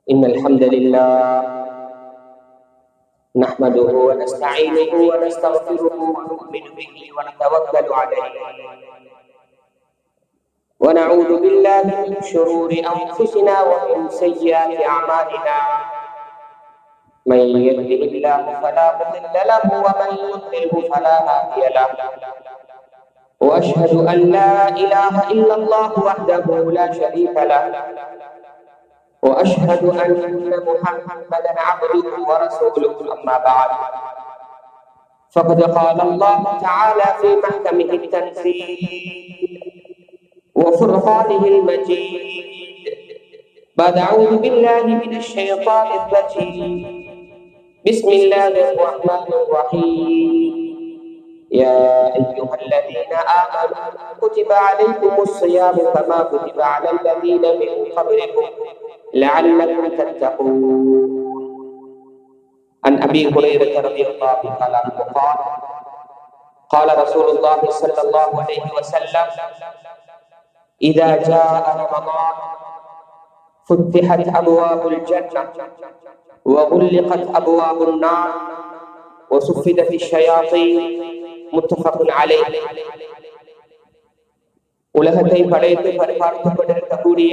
إن الحمد لله نحمده ونستعينه ونستغفره ونؤمن به ونتوكل عليه ونعوذ بالله من شرور أنفسنا ومن سيئات أعمالنا من يهده الله فلا مضل له ومن يضلله فلا هادي له وأشهد أن لا إله إلا الله وحده لا شريك له وأشهد أن محمدا عبده ورسوله أما بعد فقد قال الله تعالى في محكمه التنزيل وفرقانه المجيد بعد أعوذ بالله من الشيطان الرجيم بسم الله الرحمن الرحيم يا أيها الذين آمنوا كتب عليكم الصيام كما كتب على الذين من قبلكم لعلكم تتقون. عن أبي هريرة رضي الله تعالى عنه قال قال رسول الله صلى الله عليه وسلم إذا جاء رمضان فتحت أبواب الجنة وغلقت أبواب النار وصفدت الشياطين متفق عليه. உலகத்தை படைத்து பரிபாலித்துக் கொண்டிருக்கக்கூடிய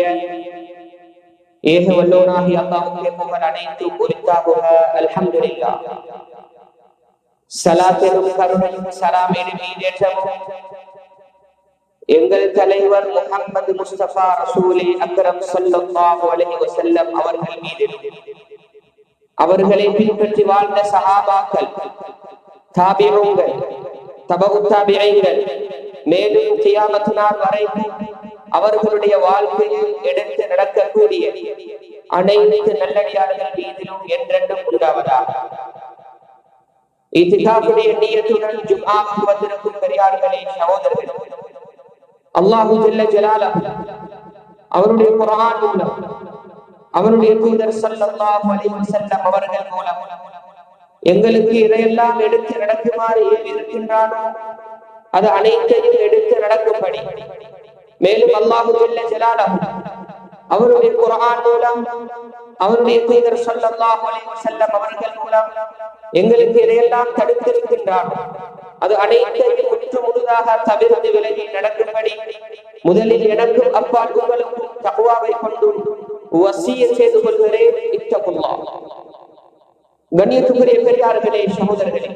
ஏக வல்லோனாகிய அல்லாஹ்வுக்கே புகழ் அனைத்தும் உரித்தாகுக. அல்ஹம்துலில்லாஹ். ஸலாத்தும் கருணையும் ஸலாமின் மீதேற்றமும் எங்கள் தலைவர் முஹம்மது முஸ்தபா ரசூலே அக்ரம் ஸல்லல்லாஹு அலைஹி வஸல்லம் அவர்கள் மீது, அவர்களை பின்பற்றி வாழ்ந்த சஹாபாக்கள், தாபிஊன்கள், தபஉ தாபிஈன்கள், மேலும் கியாமத் நாள் வரைக்கும் அவர்களுடைய வாழ்க்கையில் எடுத்து நடக்கக்கூடிய அனைத்து நல்லடியார்கள் மீதிலும் என்றென்றும் உண்டாவதாக. இத்திகாஃபுடைய நியத்துடன் ஜும்ஆவுக்கு வந்திருக்கும் பெரியார்களே, சகோதரர்களே, அல்லாஹு ஜல்ல ஜலாலுஹு அவருடைய குர்ஆன் மூலம், அவருடைய தூதர் ஸல்லல்லாஹு அலைஹி வஸல்லம் அவர்கள் மூலம் எங்களுக்கு இதையெல்லாம் எடுத்து நடக்குமாறு ஏவி இருக்கின்றானோ அது அனைத்தையும் எடுத்து நடக்கும்படி, மேலும் அல்லாஹு ஜல்ல ஜலாலுஹு அவருடைய குர்ஆன் மூலம், அவருடைய தூதர் ஸல்லல்லாஹு அலைஹி வஸல்லம் அவர்கள் மூலம் எங்களுக்கு இதையெல்லாம் தடுத்திருக்கின்றானோ அது அனைத்தையும் முற்று முழுதாக தவிர்த்து விலகி நடக்கும்படி முதலில் எனக்கும் அப்பால் உங்களுக்கும் தக்வாவை கொண்டு வசியத் செய்து கொள்கிறேன். இத்தகுல்லாஹ். கண்ணியத்துக்குரிய பெரியார்களே, சகோதரர்களே,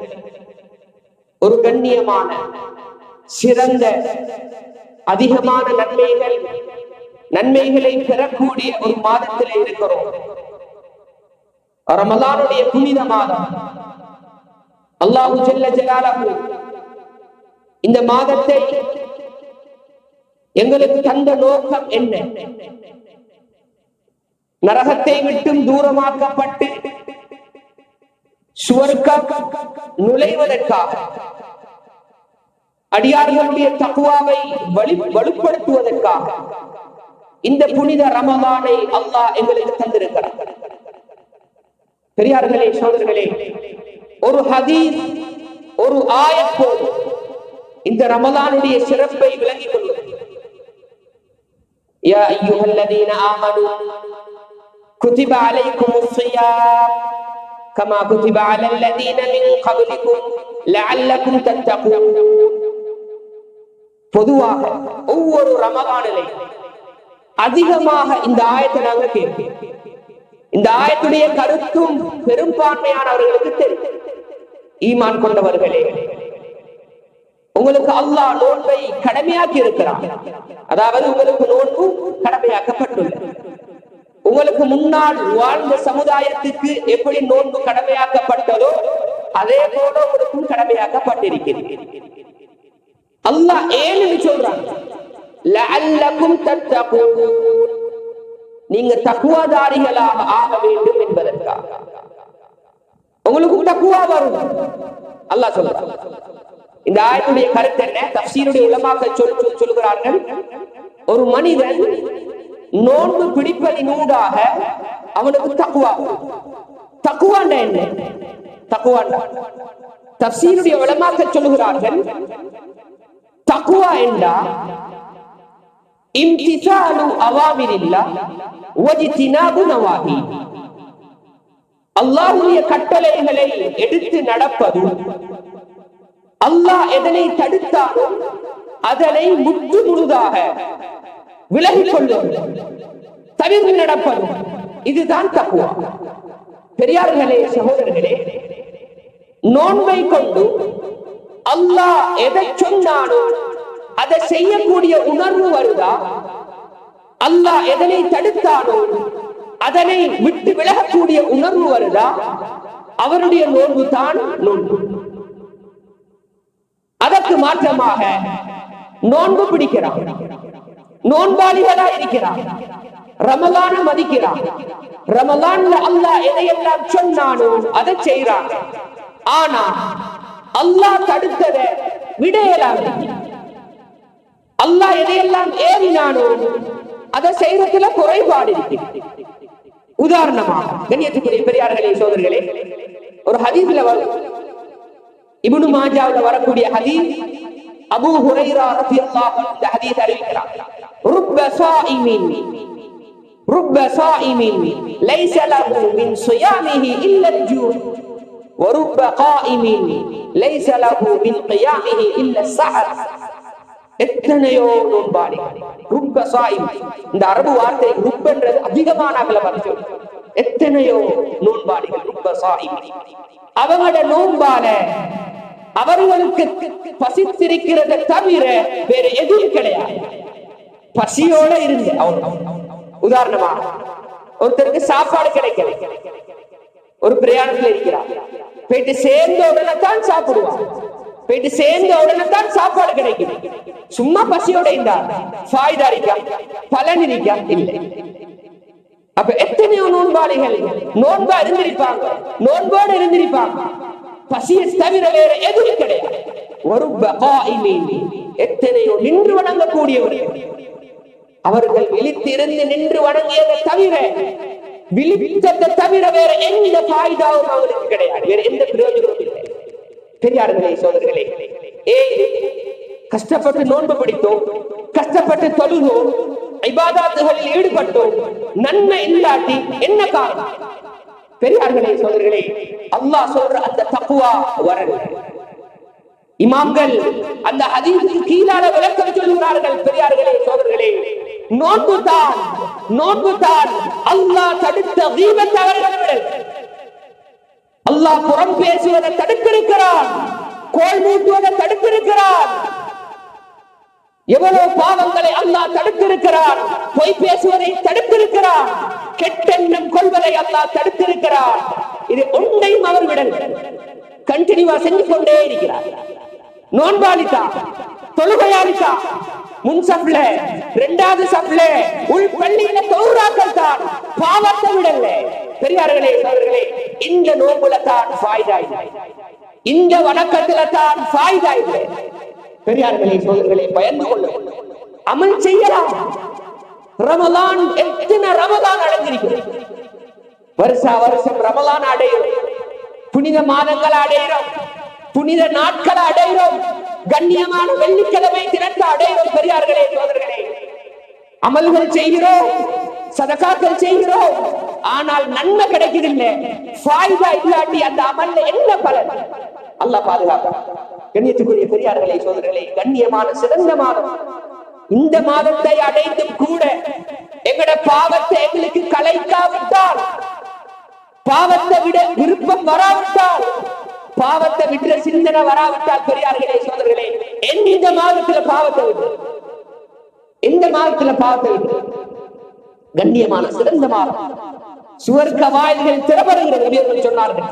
ஒரு கண்ணியமான சிறந்த அதிகமான நன்மைகளை பெறக்கூடிய ஒரு மாதத்திலே இருக்கிறோம். ரமலானுடைய புனித மாதம். அல்லாஹு ஜல்ல ஜலாலுஹு இந்த மாதத்தை எங்களுக்கு தந்த நோக்கம் என்ன? நரகத்தை விட்டும் தூரமாக்கப்பட்டு சுவர்க்கம் நுழைவதற்காக, அடியார்களுடைய தக்வாவை வலுப்படுத்துவதற்காக இந்த புனித ரமலானை அல்லாஹ் எங்களுக்கு தந்திருக்கிறார். பெரியார்களே, சகோதரர்களே, ஒரு ஹதீஸ், ஒரு ஆயத் இந்த ரமலானுடைய சிறப்பை விளங்கிக் கொள்வது. யா அய்யுஹல்லதீன ஆமனூ குதிப அலைக்குமுஸ் ஸியாம் கமா குதிப அலல்லதீன மின் கப்லிக்கும் லஅல்லக்கும் தத்தகூன். பொதுவாக ஒவ்வொரு ரமலானிலே அதிகமாக இந்த ஆயத்தை நாங்கள் கேட்போம். இந்த ஆயத்துடைய கருத்தும் பெரும்பான்மையானவர்களுக்கு தெரியும். ஈமான் கொண்டவர்களே, உங்களுக்கு அல்லாஹ் நோன்பை கடமையாக்கி இருக்கிறார். அதாவது உங்களுக்கு நோன்பு கடமையாக்கப்பட்டுள்ளது. உங்களுக்கு முன்னால் வாழ்ந்த சமுதாயத்துக்கு எப்படி நோன்பு கடமையாக்கப்பட்டதோ அதே போல உங்களுக்கும் கடமையாக்கப்பட்டிருக்கிறது. அல்லாஹ் ஏன்னு சொல்றாங்க, லஅல்லக்கும் தத்தகூன், நீங்க தக்வாதாரிகளாக ஆக வேண்டும் என்பதற்காக. உங்களுக்கு தக்வா வரும் அல்லாஹ் சொல்றான். இந்த ஆயத்துடைய கருத்து என்ன? தஃசீருடைய உலமாக்கள் சொல்லுகிறார்கள், ஒரு மனிதன் நோன்பு பிடிப்பதினூடாக அவனுக்கு தக்வா. தக்வாண்டா என்ன? தக்வாண்டா தஃசீருடைய உலமாக்கள் சொல்லுகிறார்கள், தக்வா என்றா இம்திசாலு அவாமிரில்லாஹ் வஜ்தினாபு நவாஹி. அல்லாஹ்வுடைய கட்டளைகளை எடுத்து நடப்பது, அல்லாஹ் எதனை தடுத்தாலும் அதனை முற்று முழுதாக விலகிக் கொள்ளும், தவிர்த்து நடப்பதும், இதுதான் தக்வா. பெரியார்களே, சகோதரர்களே, நோன்பை கொண்டு அல்லாஹ் எதை சொன்னாலும் அதை செய்யக்கூடிய உணர்வு வருதா? அல்லாஹ் எதனை தடுத்தாலும் அதனை விட்டு விலகக்கூடிய உணர்வு வருதா? அவருடைய நோன்பு தான் நோன்பு. அதற்கு மாற்றமாக நோன்பு பிடிக்கிறான், நோன்பாளிகளா இருக்கிறான், ரமலான மதிக்கிறான், ரமலான்ல அல்லாஹ் எதையெல்லாம் சொன்னானோ அதை செய்யறாங்க. ஆனா அல்லாஹ் தடுத்ததை விடையலாம். அல்லாஹ் எதையெல்லாம் ஏறினானோ அதை செய்யறதுல குறைபாடு இருக்கு. உதாரணமாக, கண்ணியத்துக்குரிய பெரியார்களே, சோதர்களே, ஒரு ஹதீஸ்ல இப்னு மாஜாவுல வரக்கூடிய ஹதீஸ், அபூ ஹுரைரா ரலியல்லாஹு அன்ஹு இந்த ஹதீஸ் அறிவிக்கிறார். ருப்ப ஸாயிமின் லைஸ லஹு மின் ஸியாமிஹி இல்லா அல்-ஜூ' வ ருப்ப காயிமின் லைஸ லஹு மின் கியாமிஹி இல்லா அஸ்-ஸஹர். எத்தனையோ நோன்பாளி, ருப்ப ஸாயிம், இந்த அரபு வார்த்தை ருப்பன்றது அதிகமான அகலமாக, எத்தனையோ நோன்பாளிகள் ருப்ப ஸாயிம். அவங்களோட நோன்பால அவர்களுக்கு பசித்திருக்கிறத தவிர வேற எதுவும் கிடையாது. பசியோட இருந்து உதாரணமா ஒருத்தருக்கு சாப்பாடு கிடைக்கல, ஒரு பிரயாணத்துல இருக்கிறார், போயிட்டு சேர்ந்த உடனே தான் சாப்பிடுவான், போயிட்டு சேர்ந்த உடனே தான் சாப்பாடு கிடைக்கும். சும்மா பசியோட இருந்தார், ஃபாயிதா இருக்கா, பலன் இருக்கா? இல்லை. அப்ப எத்தனையோ நோன்பாளிகள் நோன்பா இருந்திருப்பாங்க, நோன்போடு இருந்திருப்பாங்க, பசியை தவிர வேற எதுவும் கிடையாது. எத்தனையோ நின்று வணங்கக்கூடியவர்கள், அவர்கள் விழித்திருந்து நின்று வணங்கியதை தவிர, விழித்ததை தவிர வேற எந்த பாய்தாவும் அவருக்கு கிடையாது, வேற எந்த பிரயோஜனமும் இல்லை. பெரியார்களே, சோதர்களே, கஷ்டப்பட்டு நோன்பு பிடித்தோம், கஷ்டப்பட்டு தொழுதோம், இபாதத்துகளில் ஈடுபட்டோம், நன்மை இல்லாட்டி என்ன காரணம்? பெரியார்களே, சோதர்களே, அல்லாஹ் சொல்ற அந்த தக்வா வரல. இமாம்கள் அந்த ஹதீஸுக்கு கீழான விளக்கம் சொல்கிறார்கள். பெரியார்களே, சோதர்களே, நோன்பு தான் அல்லாஹ் தடுத்த கீபத் அவர்கள் விடல். அல்லாஹ் புறம் பேசுவதை தடுத்திருக்கிறான், கோல் மூட்டுவதை தடுத்திருக்கிறான். எவ்வளவு பாவங்களை அல்லாஹ் தடுத்திருக்கிறான், பொய் பேசுவதை தடுத்திருக்கிறான், கெட்டெண்ணம் கொள்வதை அல்லாஹ் தடுத்திருக்கிறான். இது ஒன்றையும் அவர் விடல், கண்டினியூவா செஞ்சு கொண்டே இருக்கிறார். நோன்பாளித்தா, தொழுகையாளித்தா, முன் சப்ல, இரண்டாவது சப்ல, உள் பள்ளியில தொழுறாக்கள் தான், பாவத்தை விடல. பெரியார்களே, சோதர்களே, இந்த நோன்புல தான் ஃபாயிதா இல்லை, இந்த வணக்கத்துல தான் ஃபாயிதா இல்லை. பெரியார்களே, சோதர்களே, பயந்து கொள்ள அமல் செய்யலாம். ரமலான், எத்தனை ரமலான் அடைஞ்சிருக்கிறது, வருஷா வருஷம் ரமலான் அடையும், புனித மாதங்கள் அடைகிறோம், புனித நாட்கள் அடைகிறோம், கண்ணியமான வெள்ளிக்கிழமை தினத்தை அடைகிறோம். பெரியார்களே, சோதர்களே, அமல்கள் செய்கிறோம், சதகாக்கள் செய்கிறோம், ஆனால் நன்மை கிடைக்கிறதில்லை. ஃபாயிதா இல்லாட்டி அந்த அமல்ல என்ன பலன்? அல்லாஹ் பாதுகாப்பான். கண்ணியத்துக்குரிய பெரியார்களே, சோதர்களே, கண்ணியமான சிறந்த மாதம். இந்த மாதத்தை அடைந்தும் கூட எங்கட பாவத்தை எங்களுக்கு கலைக்காவிட்டால், பாவத்தை விட விருப்பம் வராவிட்டால், பாவத்தை விடுற சிந்தனை வராவிட்டால், பெரியார்களே, சோதர்களே, எந்த மாதத்துல பாவத்தை விட்டு, எந்த மாதத்துல பாவத்தை விட்டு? கண்ணியமான சிறந்த மாதம், சுவர்க்க வாயில்கள் திறப்படுகிறது சொன்னார்கள்.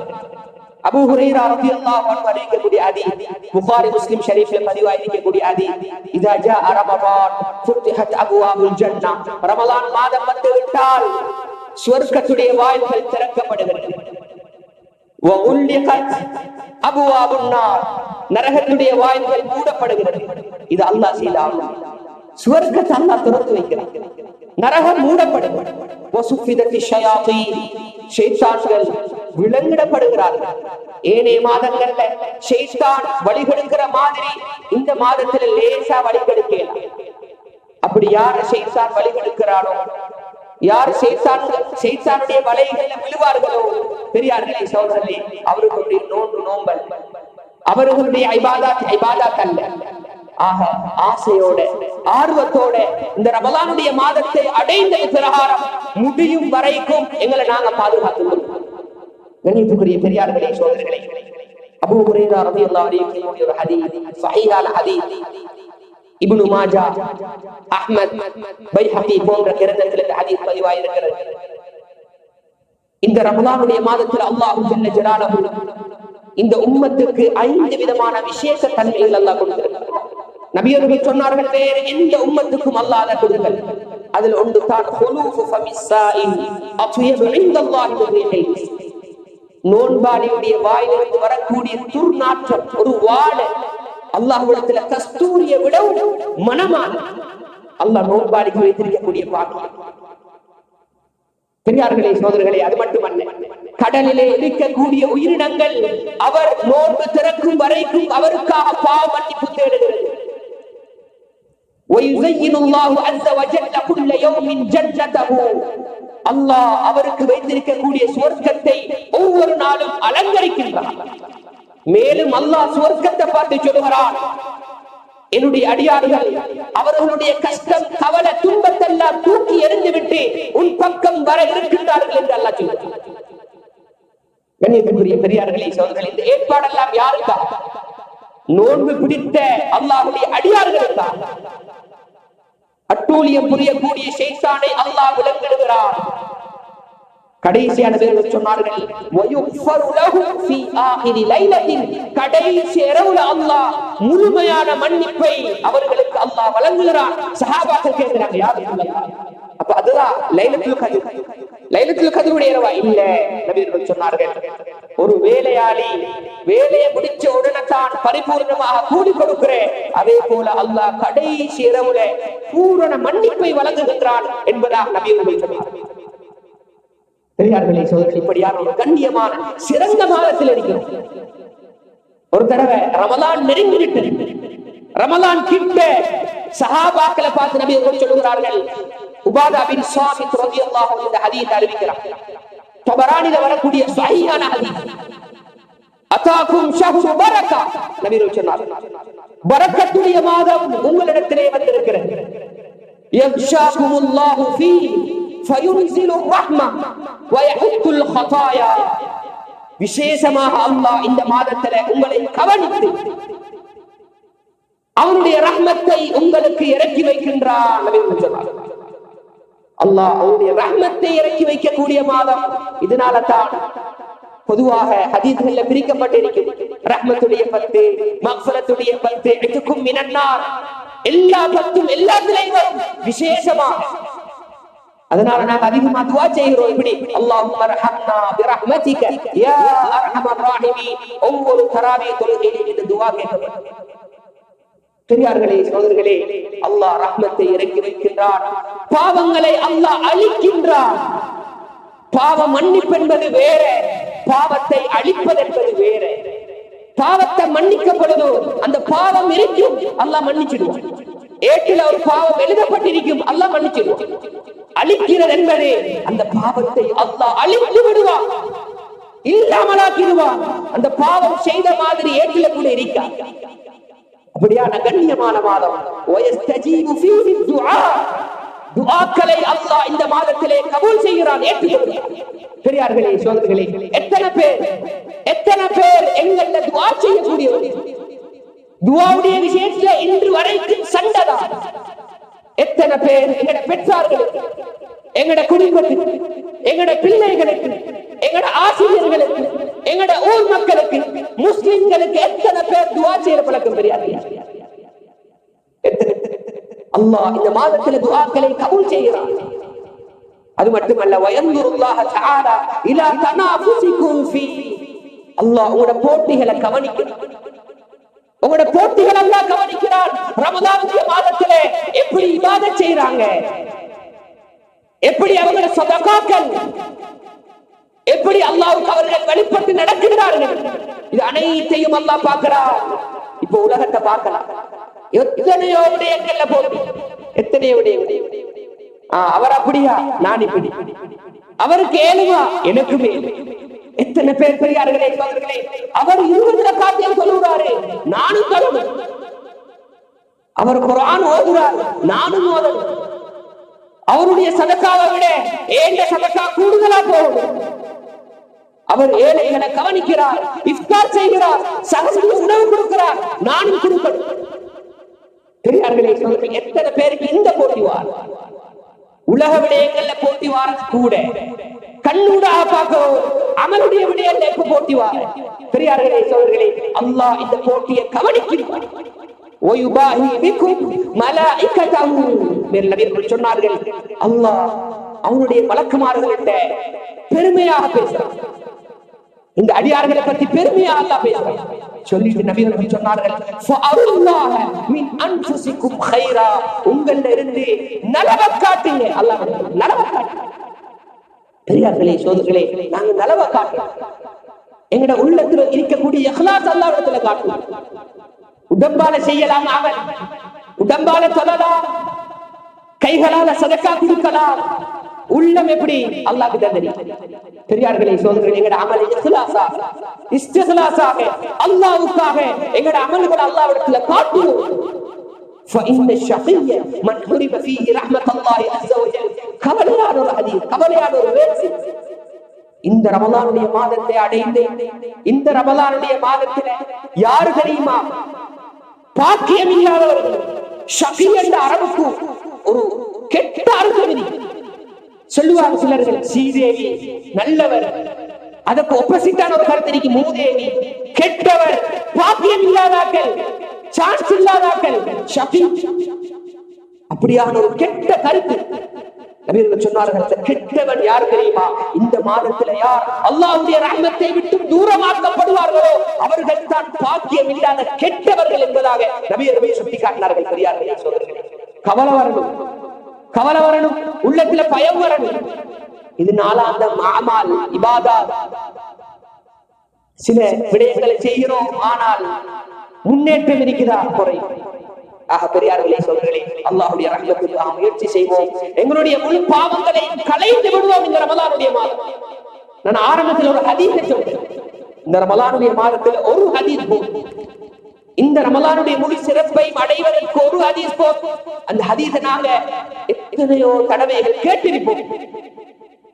அபூ ஹுரைரா ரலியல்லாஹு அன்ஹு அறிவிக்கக்கூடிய ஹதீஸ், புகாரி முஸ்லிம் ஷரீஃப்ல பதிவாயிருக்கக்கூடிய ஹதீஸ், இதா ஜாஅ ரமலான் ஃபுத்திஹத் அபுவாபுல் ஜன்னah, ரமலான் மாதம் வந்து விட்டால் சுவர்க்கத்துடைய வாயில்கள் திறக்கப்படுகிறது. வ உல்லிகத் அபுவாபுன் நார், நரகத்துடைய வாயில்கள் மூடப்படுகிறது. இது அல்லாஹ் செய்த அருள். சுவர்க்கத்தை அல்லாஹ் திறந்து வைக்கிறான், நரகம் மூடப்படுகிறது. வ சுஃபிதத்தி ஷயாத்தீன், ஷைத்தான்கள் விலங்கிடப்படுகிறார்கள். ஏனைய மாதங்கள்ல ஷைத்தான் வழிகெடுக்கிற மாதிரி இந்த மாதத்துல லேசா வழிகெடுக்கலாம். அப்படி யார் ஷைத்தான் வழிகெடுக்கிறானோ, யார் ஷைத்தானுடைய வலைகளில் விழுவார்களோ, பெரியார்களே சகோதரர்களே, அவர்களுடைய நோன்பு நோம்பல், அவர்களுடைய இபாதத் அல்ல. ஆக ஆசையோட ஆர்வத்தோட இந்த ரமலானுடைய மாதத்தை அடைந்தது பிரகாரம் முடியும் வரைக்கும் எங்களை நாங்க பாதுகாத்துள்ளோம். கண்ணியத்துக்குரிய பெரியார்களே சகோதரர்களே, அபூ ஹுரைரா ரலியல்லாஹு அன்ஹு ஒரு ஹதீஸ், ஸஹீஹான ஹதீஸ், இப்னு மாஜா, அஹ்மத், பைஹகி போன்ற கிரந்தத்தில் இந்த ஹதீஸ் பதிவாயிருக்கிறது. இந்த ரமலானுடைய மாதத்தில் அல்லாஹ் ஜல்ல ஜலாலுஹு இந்த உம்மத்துக்கு 5 விதமான விசேஷ தன்மைகள் அல்லாஹ் கொடுத்திருக்கிறார். நபியர்கள் சொன்னார்கள், வேறு எந்த உம்மத்துக்கும் அல்லாஹ் அதை கொடுக்கல. அதில் ஒன்று தான் ஹுலூஃபு ஃபமிஸ்ஸாஇன் அத்யபு இன்தல்லாஹி மின் நோன்பாளியுடைய வாயிலிருந்து வரக்கூடிய துர்நாற்றம், ஒரு வாடை அல்லாஹ்விடத்துல கஸ்தூரியை விட மனமான அல்லாஹ் நோன்பாளிக்கு வைத்திருக்கக்கூடிய பாக்கியம். பெரியார்களே சோதரர்களே, அது மட்டுமல்ல, கடலிலே இருக்கக்கூடிய உயிரினங்கள் அவர் நோன்பு திறக்கும் வரைக்கும் அவருக்காக பாவ மன்னிப்பு தேடுகிறது. அல்லாஹ் அவருக்கு வைத்திருக்கக்கூடிய சுவர்க்கத்தை ஒவ்வொரு நாளும் அலங்கரிக்கின்றார். மேலும் அல்லாஹ் சுவர்க்கத்தை பார்த்து சொல்கிறான், என்னுடைய அடியார்கள் அவர்களுடைய கஷ்டம் கவலை துன்பத்தெல்லாம் தூக்கி எறிந்துவிட்டு உன் பக்கம் வர இருக்கின்றார்கள் என்று அல்லாஹ் சொல்கிறார். கண்ணியத்திற்குரிய பெரியார்களே சகோதரர்களே, இந்த ஏற்பாடெல்லாம் யாருக்கா? நோன்பு பிடித்த அல்லாஹ்வுடைய அடியார்களுக்கா? அட்டூழியம் புரியக்கூடிய ஷைத்தானை அல்லாஹ் விலங்கிடுகிறார். கடைசியான பேர்கள் சொன்னார்கள், கடைசி இரவுல அல்லாஹ் முழுமையான மன்னிப்பை அவர்களுக்கு அல்லாஹ் வழங்குகிறான். சஹாபாக்கள் கேட்கிறாங்க, யார் அல்லாஹ்? அப்ப அதுதான் லைலத்துல் கத்ர். லைலத்துல் கத்ருடைய இரவா? இல்ல. நபிகள் சொன்னார்கள், ஒரு வேலையாளி வேலையை முடிச்ச உடனே தான் பரிபூர்ணமாக கூலி கொடுக்கிறேன், அதே போல அல்லாஹ் கடைசி இரவுல பூரண மன்னிப்பை வழங்குகின்றான் என்பதாக நபிகள் சொன்னார்கள். பெரியார்களே சோதரர்களே, இப்படியான ஒரு கண்ணியமான சிறந்த மாதத்தில் இருக்கிறோம். ஒரு தடவை ரமலான் நெருங்கிவிட்டு, ரமலான் கிட்ட சஹாபாக்களை பார்த்து நபி அவர்கள் சொல்கிறார்கள், உபாதா பின் ஸாமித் ரலியல்லாஹு அன்ஹு இந்த ஹதீஸ் அறிவிக்கிறார். தபரானில வரக்கூடிய ஸஹீஹான ஹதீஸ். அதாகும் ஷஹ்ரு பரக்கா, நபி அவர்கள் சொன்னார்கள், பரக்கத்துடைய மாதம் உங்களிடத்திலே வந்திருக்கிறது. யக்ஷாகுமுல்லாஹு ஃபீ ஃபயுன்ஸிலு ரஹ்மஹ் வ யஹுத்துல் ஹதாயா. விசேஷமாக அல்லாஹ் இந்த மாதத்திலே உங்களை கவனித்து அவனுடைய ரஹ்மத்தை உங்களுக்கு இறக்கி வைக்கின்றான். நபி அவர்கள் சொன்னார்கள், அல்லாஹ் அவனுடைய ரஹ்மத்தை இறக்கி வைக்கக்கூடிய மாதம். இதனால தான் பொதுவாக ஹதீஸ்கள்ல பிரிக்கப்பட்டிருக்கிறது, ரஹ்மத்துடைய 10, மக்ஃபிரத்துடைய 10, இத்கும் மினன்னார், எல்லா 10 எல்லாத்திலையும் வரும் விசேஷமாக. அதனால நாங்க அதிகமா துஆ செய்கிறோம். இப்படி அல்லாஹும்ம ரஹம்னா பிரஹ்மதிக யா அர்ஹமர் ராஹிமீன். ஒவ்வொரு தராவீஹ் தொழுகையிலும் இந்த துஆ கேட்கப்படும். பெரியார்களே சகோதரர்களே, அல்லாஹ் ரஹ்மத்தை இறக்கி வைக்கின்றான், பாவங்களை அல்லாஹ் அழிக்கின்றான். பாவ மன்னிப்பு என்பது வேற, பாவத்தை அழிப்பது என்பது வேற. பாவத்தை மன்னிக்கப்படுதோ, அந்த பாவம் இருக்கும், அல்லாஹ் மன்னிச்சிடுவான். ஏட்டில ஒரு பாவம் எழுதப்பட்டிருக்கும், அல்லாஹ் மன்னிச்சிடுவான். அழிக்கிறது என்பது அந்த பாவத்தை அல்லாஹ் அழித்து விடுவான், இல்லாமலாக்கிடுவான். அந்த பாவம் செய்த மாதிரி ஏட்டில கூட இருக்காது. அப்படியான கண்ணியமான மாதம். துஆக்களை அல்லாஹ் இந்த மாதத்திலே கபூல் செய்கிறான், ஏற்றுக்கொள்கிறான். பெரியார்களே சகோதரர்களே, எத்தனை பேர் எங்கள்ல துஆ செய்யக்கூடியவர்கள்? துஆவுடைய விஷயத்துல இன்று வரைக்கும் சண்டைதான். எத்தனை பேர் எங்கட பெற்றார்களுக்கு, எங்கட குடும்பத்துக்கு, எங்கட பிள்ளைகளுக்கு, எங்கட ஆசிரியர்களுக்கு, எங்கட ஊர் மக்களுக்கு, முஸ்லிம்களுக்கு எத்தனை பேர் துஆ செய்யற பழக்கம் தெரியாது? அல்லாஹ் இந்த மாதத்தில் துஆக்களை கபூல் செய்கிறான். அது மட்டுமல்ல, வயன்துருல்லாஹ தஆலா இலா தனாஃபுசிகும் ஃபீ. அல்லாஹ் உங்களோட போட்டிகளை கவனிக்கிறான். உங்களோட போட்டிகள் அல்லாஹ் கவனிக்கிறான். ரமலானுடைய மாதத்திலே எப்படி இபாதத் செய்றாங்க, எப்படி அவங்களோட சதகாக்கள், எப்படி அல்லாஹ்வுக்கு அவர்கள் வழிபட்டு நடக்கிறார்கள், இது அனைத்தையும் அல்லாஹ் பார்க்கிறான். இப்போ உலகத்தை பார்க்கலாம், எத்தனையோ விடயங்கள்ல போட்டி. எத்தனை விடயங்கள். அவர் அப்படியா, நான் இப்படி. அவருக்கு ஏழுவா, எனக்கு மேல். எத்தனை பேர் பெரியார்களே சகோதரர்களே, அவர் 20 ரக்காத்தில் தொழுகிறாரு, நானும் தொழுவேன். அவர் குர்ஆன் ஓதுறார், நானும் ஓதணும். அவருடைய சதக்காவை விட ஏண்ட சதக்கா கூடுதலா போகும். அவர் ஏழைகளை கவனிக்கிறார், இஃப்தார் செய்கிறார், சகஜ உணவு கொடுக்கிறார், நானும் கொடுக்கணும். பெரியார்களே சகோதரர்களே, எத்தனை பேருக்கு இந்த போட்டி வார்? உலக விடயங்கள்ல போட்டி வாரது கூட, கண்ணூடாக பார்க்கிறோம், அமலுடைய விடயங்கள்ல எப்ப போட்டி வார? பெரியார்களே சகோதரர்களே, அல்லாஹ் இந்த போட்டியை கவனிக்கிறார். சொன்னார்கள், அல்லாஹ் அவனுடைய மலக்குமார்களிட்ட பெருமையாக பேசுறான். இந்த அடியார்களை பத்தி பெருமையாக அல்லாஹ் பேசுறான். சொல்லிட்டு நபிகள் சொன்னார்கள், உங்கள்ல இருந்து நலவை காட்டுங்க. அல்லாஹ் நலவை காட்டு. பெரியார்களே சோதர்களே, நாங்க நலவை காட்டுறோம். எங்கட உள்ளத்துல இருக்கக்கூடிய இஹ்லாஸ் அல்லாஹ்விடத்துல காட்டுவோம். உடம்பால செய்யலாம், அவன் உடம்பால தொழலாம், கைகளால சதக்கா கொடுக்கலாம். உள்ளம் எப்படி அல்லாஹ்க்கு தெரியும். பெரியார்களே சோதரர்களே, எங்கட அமல் இஸ்திக்லாஸாக அல்லாஹ்வுக்காக எங்கட அமல்களை அல்லாஹ்விடத்துல காட்டுவோம். فإن الشقي من حرم فيه رحمة الله عز وجل. கவலையான ஒரு ஹதீஸ், கவலையான ஒரு வேட்சி. இந்த ரமலானுடைய மாதத்தை அடைந்து, இந்த ரமலானுடைய மாதத்துல யாரு தெரியுமா பாக்கியம் இல்லாதவர்கள்? ஷகி என்ற அரபுக்கு ஒரு கெட்ட அர்த்தம் சொல்லுவாங்க சிலர்கள். சீதேவி நல்லவர், அதற்கு ஒப்போசிட்டான ஒரு கருத்து மூதேவி கெட்டவர், பாக்கியம் இல்லாதாக்கள், சான்ஸ் இல்லாதாக்கள் ஷகி. அப்படியான ஒரு கெட்ட கருத்து நபிகள் சொன்னார்கள். கெட்டவன் யார் தெரியுமா? இந்த மாதத்துல யார் அல்லாஹ்வுடைய ரஹ்மத்தை விட்டு தூரமாக்கப்படுவார்களோ அவர்கள் தான் பாக்கியம் இல்லாத கெட்டவர்கள் என்பதாக நபிகள் சுட்டி காட்டினார்கள். பெரியார்களே சகோதரர்களே, கவலை வரணும், கவலை வரணும், உள்ளத்துல பயம் வரணும். இது நாலாந்த அமால் இபாதத். சில விடயங்களை செய்கிறோம், ஆனால் முன்னேற்றம் இருக்கிறதா? குறை. பெரியார்களே சகோதரர்களே, அல்லாஹ்வுடைய ரஹ்மத்துக்காக முயற்சி செய்வோம். எங்களுடைய முழு பாவங்களை களைந்து விடுவோம் இந்த ரமலானுடைய மாதம். நான் ஆரம்பத்தில் ஒரு ஹதீஸை சொன்னேன். இந்த ரமலானுடைய மாதத்தில் ஒரு ஹதீஸ் போதும். இந்த ரமலானுடைய முழு சிறப்பை அடைவதற்கு ஒரு ஹதீஸ் போதும். அந்த ஹதீஸை நாங்க எத்தனையோ தடவைகள் கேட்டிருப்போம்.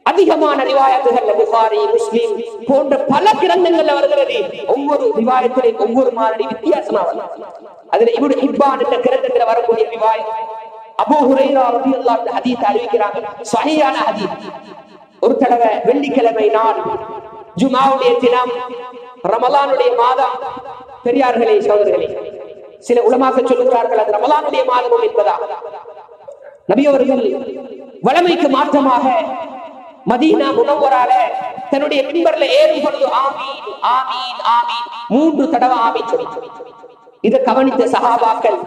அதிகமான ரிவாயத்துகள் புகாரி, முஸ்லிம் போன்ற பல கிரந்தங்கள்ல வருகிறது. ஒவ்வொரு ரிவாயத்திலும் ஒவ்வொரு மாதிரி வித்தியாசமா வருது. அதுல இப்னு ஹிப்பான் என்ற கிரந்தத்துல வரக்கூடிய ரிவாயத், அபூ ஹுரைரா ரலியல்லாஹு அன்ஹு ஹதீஸ் அறிவிக்கிறாங்க, ஸஹீஹான ஹதீஸ். ஒரு தடவை வெள்ளிக்கிழமை நாள், ஜும்ஆவுடைய தினம், ரமலானுடைய மாதம். பெரியார்களே சகோதரர்களே, சில உலமாக்கள் சொல்லுகிறார்கள் அது ரமலானுடைய மாதம் என்பதா. நபி அவர்கள் வளமைக்கு மாற்றமாக மதீனா முனவ்வரால தன்னுடைய மிம்பர்ல ஏறும் பொழுது ஆமீன் ஆமீன் ஆமீன் 3 தடவை ஆமீன் சொன்னாங்க. இதை கவனித்த சஹாபாக்கள்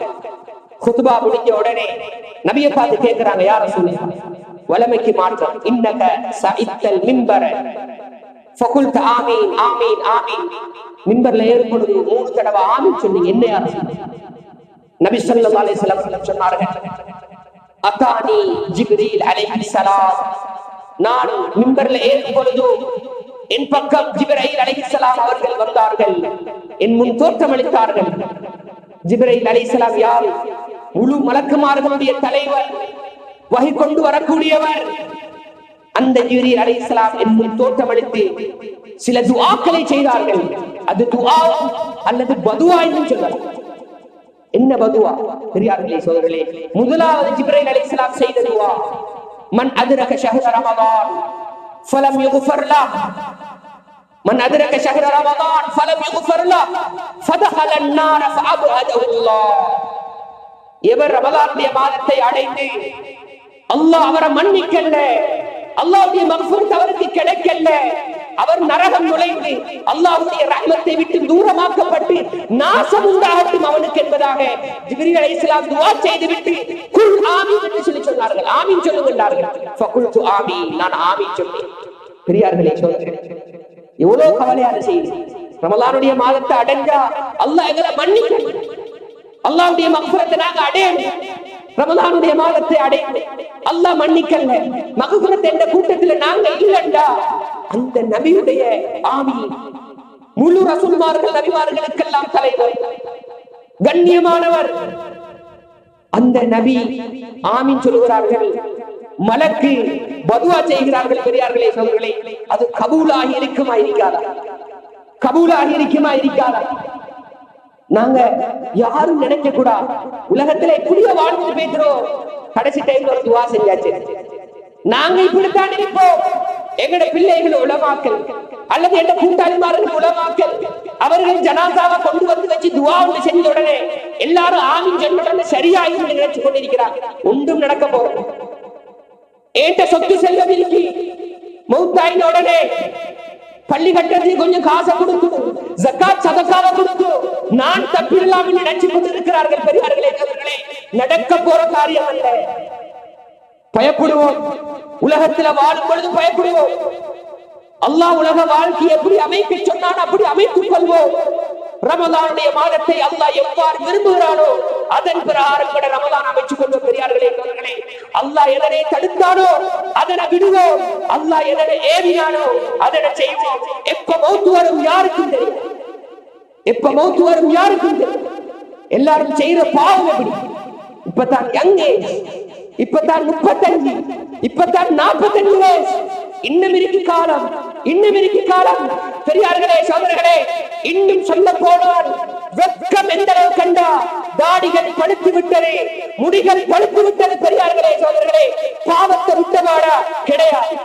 குத்பா முடிஞ்ச உடனே நபியை பார்த்து கேட்கிறாங்க, யா ரசூலல்லாஹ், வளமைக்கு மாற்றம், இன்னக சஇத்தல் மிம்பர ஃபகுல்த ஆமீன் ஆமீன் ஆமீன், மிம்பர்ல ஏறும் பொழுது 3 தடவை ஆமீன் சொன்னீங்க, என்ன யா ரசூலல்லாஹ்? நபி ஸல்லல்லாஹு அலைஹி வஸல்லம் சொன்னார்கள், அதானி ஜிப்ரீல் அலைஹிஸ்ஸலாம், நான் மிம்பர்ல ஏறும் பொழுது என் பக்கம் ஜிப்ரீல் அலைஹிஸ்ஸலாம் அவர்கள் வந்தார்கள், என் முன் தோற்றமளித்தார்கள். ஜிப்ரீல் அலைஹிஸ்ஸலாம் யார்? முழு மலக்குமார்களுடைய தலைவர், வஹி கொண்டு வரக்கூடியவர். அந்த ஜிப்ரீல் அலைஹிஸ்ஸலாம் என் முன் தோற்றமளித்து சில துஆக்களை செய்தார்கள். அது துஆ அல்லது பதுவா என்று சொல்லலாம். என்ன பதுவா? பெரியார்களே சகோதரர்களே, முதலாவது ஜிப்ரீல் அலைஹிஸ்ஸலாம் செய்த துஆ, மன் அத்ரக ஷஹ்ர ரமதான் ஃபலம் யுக்ஃபர் லஹ், من أدرك شهر رمضان فلم يغفر له فدخل النار فأبعده الله. எவர் ரமலானுடைய மாதத்தை அடைந்து அல்லாஹ் அவரை மன்னிக்கல்ல, அல்லாஹ்வுடைய மக்ஃபிரத் அவருக்கு கிடைக்கல்ல, அவர் நரகம் நுழைந்து அல்லாஹ்வுடைய ரஹ்மத்தை விட்டு தூரமாக்கப்பட்டு நாசம் உண்டாகட்டும் அவனுக்கு என்பதாக ஜிப்ரீல் அலைஹிஸ்ஸலாம் துஆ செய்துவிட்டு குல் ஆமீன் என்று சொல்லி சொன்னார்கள். ஆமீன் சொல்லுகிறார்கள். ஃபகுல்து ஆமீன், நான் ஆமீன் சொன்னேன். பெரியார்களே சகோதரர்களே, எவ்வளவு கவலையான செய்தி. ரமலானுடைய மாதத்தை அடைஞ்சா அல்லாஹ் எங்களை மன்னிக்கணும், அல்லாஹ்வுடைய மக்ஃபிரத்தை நாங்க அடையணும். ரமலானுடைய மாதத்தை அடைந்து அல்லாஹ் மன்னிக்கல்ல மகஃபிரத் என்ற கூட்டத்தில் நாங்க இல்லண்டா அந்த நபியுடைய ஆவி முழு ரசூல்மார்கள் நபிமார்களுக்கெல்லாம் தலைவர் கண்ணியமானவர் அந்த நபி ஆமீன் சொல்கிறார்கள் மலக்கு பதுவா செய்கிறார்கள் பெரியார்களே சகோதரர்களே அது கபூலாகி இருக்குமா இருக்காதா கபூலாகி இருக்குமா இருக்காதா நாங்க யாரும் நினைக்க கூடாது உலகத்துல எப்படியோ வாழ்ந்துட்டு பேசுறோம் கடைசி டைம்ல ஒரு துவா செஞ்சாச்சு நாங்க இப்படித்தான் நினைப்போம் எங்கட பிள்ளைகள் உலமாக்கல் அல்லது எந்த கூட்டாளிமார்கள் உலமாக்கல் அவர்கள் ஜனாசாவை கொண்டு வந்து வச்சு துவா ஒன்று செஞ்ச உடனே எல்லாரும் ஆமீன் சொன்ன உடனே சரியாயிரும் நினைச்சு கொண்டிருக்கிறார் ஒன்றும் நடக்க போறது ஏட்ட சொத்து செல்வதற்கு மௌத்தாயின உடனே பள்ளி கட்டத்துக்கு கொஞ்சம் காசை கொடுத்து ஜகாத் சதகாவை கொடுத்து நான் தப்பிடலாம் நினைச்சு கொண்டிருக்கிறார்கள் பெரியார்களே நடக்க போற காரியம் அல்ல பயப்படுவோம் உலகத்துல வாழும் பொழுது பயப்படுவோம் அல்லாஹ் உலக வாழ்க்கை எப்படி அமைக்க சொன்னான் அப்படி அமைத்துக் கொள்வோம் ரமலானுடைய மாதத்தை அல்லாஹ் எவ்வாறு விரும்புகிறானோ அதன் பிரகாரம் கூட ரமலான் அமைச்சுக் கொள்வோம் பெரியார்களே அல்லாஹ் எதனை தடுத்தானோ அதனை விடுவோம் அல்லாஹ் எதனை ஏவினானோ அதனை செய்வோம் எப்ப மௌத்து வரும் யாருக்கும் தெரியும் எப்ப மௌத்து வரும் யாருக்கும் தெரியும் எல்லாரும் செய்யற பாவம் எப்படி இப்பதான் யங் ஏஜ் இப்பதான் 35 இப்பதான் 45 வயசு இன்னும் இருக்கு காலம் இன்னும் இருக்கு காலம் பெரியார்களே சகோதரர்களே இன்னும் சொல்ல போனால் வெட்கம் எந்த அளவு கண்டா தாடிகள் பழுத்து விட்டது முடிகள் பழுத்து விட்டது பெரியார்களே சகோதரர்களே பாவத்தை விட்டவாடா கிடையாது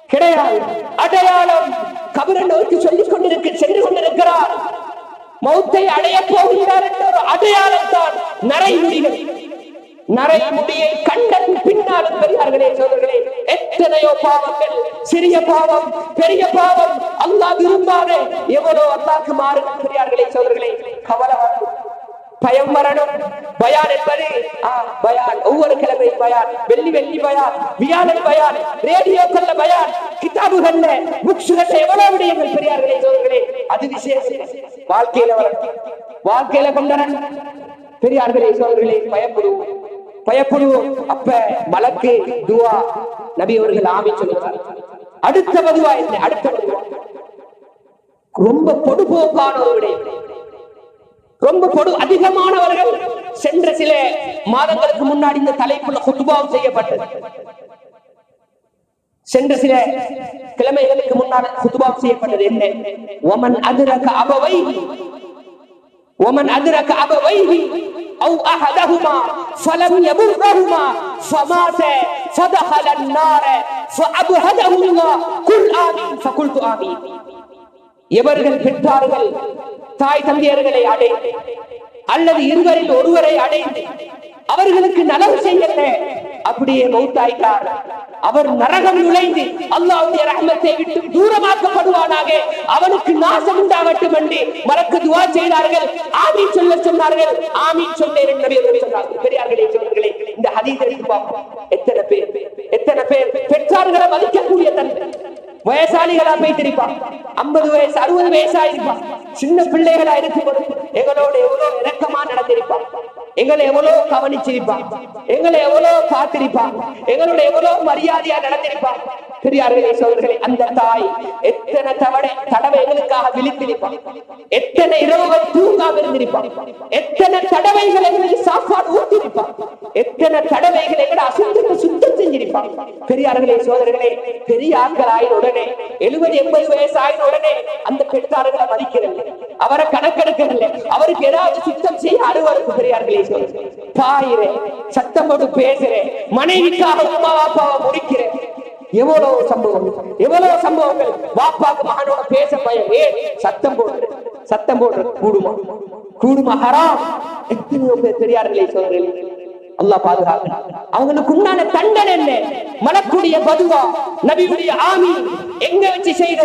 கிடையாது அடையாளம் கபரை நோக்கி சொல்லிக் கொண்டிருக்க சென்று கொண்டிருக்கிறார் மௌத்தை அடைய போகிறார் என்ற ஒரு அடையாளம் தான் நரைமுடிகள் நரைமுடியை கண்டது பின்னாலும் பெரியார்களே சோதர்களே எத்தனையோ பாவங்கள் சிறிய பாவம் பெரிய பாவம் அல்லாஹ் விரும்பாத எவ்வளவு அல்லாஹ்க்கு மாறும் பெரியார்களே சோதர்களே கவலை பயம் வரணும் பயான் என்பது பயான் ஒவ்வொரு கிழமையும் பயான் வெள்ளி பயான் வியாழன் பயான் ரேடியோக்கள்ல பயான் கிதாபுகள்ல புக்ஸ்கள்ல எவ்வளவு விடயங்கள் பெரியார்களே சோதர்களே அது விசேஷம் வாழ்க்கையில வளர்ச்சி வாழ்க்கையில கொண்டன பெரியார்களே சோதர்களே பயப்படுவோம் அப்ப மலக்கு துவா நபி அவர்கள் ஆமீன் சொல்லுவார் அடுத்த பதுவா என்ன அடுத்த பதுவா ரொம்ப பொடுபோக்கான ஒரு விடயம் ரொம்ப அதிகமானவர்கள் சென்ற சில மாதங்களுக்கு முன்னாடி இந்த தலைப்புல குத்பாவும் செய்யப்பட்டது சென்ற சில கிழமைகளுக்கு முன்னால் குத்பாவும் செய்யப்பட்டது என்ன ஒமன் அதிரக அபவைஹி أو أحدهما فلم يبرهما فمات فدخل النار فأبهده الله قل آمين فقلت آمين எவர்கள் பெற்றார்கள் தாய் தந்தையர்களை அடைந்து அல்லது இருவரில் ஒருவரை அடைந்து அவர்களுக்கு நலவு செய்யல அப்படியே மௌத்தாயிட்டார் அவர் நரகம் நுழைந்து அல்லாஹ்வுடைய ரஹ்மத்தை விட்டு தூரமாக்கப்படுவானாக அவனுக்கு நாசம் உண்டாகட்டும் என்று மலக்கு துஆ செய்தார்கள் ஆமீன் சொல்ல சொன்னார்கள் ஆமீன் சொன்னேன் நபி அவர்கள் சொன்னார்கள் பெரியார்களே சகோதரர்களே இந்த ஹதீஸ் எடுத்து பார்ப்போம் எத்தனை பேர் பெற்றார்களை மதிக்கக்கூடிய தன்மை வயசாளிகளா போய்த்திருப்பான் 50 வயசு 60 வயசா இருப்பான் சின்ன பிள்ளைகளா இருக்கும்போது எங்களோட எவ்வளவு இறக்கமா நடந்திருப்பான் எங்களை எவ்வளவு கவனிச்சிருப்பான் எங்களை எவ்வளவு காத்திருப்பான் எங்களோட எவ்வளவு மரியாதையா நடந்திருப்பான் பெரியார்களே சகோதரர்களே அந்த தாய் எத்தனை தடவை எங்களுக்காக விழித்திருப்பான் எத்தனை இரவுகள் தூங்காம இருந்திருப்பான் எத்தனை தடவைகள் எங்களுக்கு சாப்பாடு ஊட்டிருப்பான் எத்தனை தடவைகள் எங்களை அசுத்தத்தை சுத்தம் செஞ்சிருப்பான் பெரியார்களே சகோதரர்களே பெரிய ஆட்கள் ஆயின உடனே 70-80 வயசு ஆயின உடனே அந்த பெற்றார்களை மதிக்கிறது அவரை கணக்கெடுக்கிறது அவருக்கு ஏதாவது சுத்தம் செய்ய அலுவலருக்கு பெரியார்களே பாயிரேன் சத்தம் போட்டு பேசுறேன் மனைவிக்காக அம்மா அப்பாவை முடிக்கிறேன் எவ்வளவு சம்பவங்கள் வாப்பாக்கு மகனோட பேச பயம் சத்தம் போடுற கூடுமா ஹராம் எத்தனையோ பேர் பெரியார்களே சோதரர்களே அல்லாஹ் பாதுகாக்கிறார் அவங்களுக்கு உண்டான தண்டனை என்ன மலக்குடைய பதுவா நபியுடைய ஆமீன் எங்க வச்சு செய்த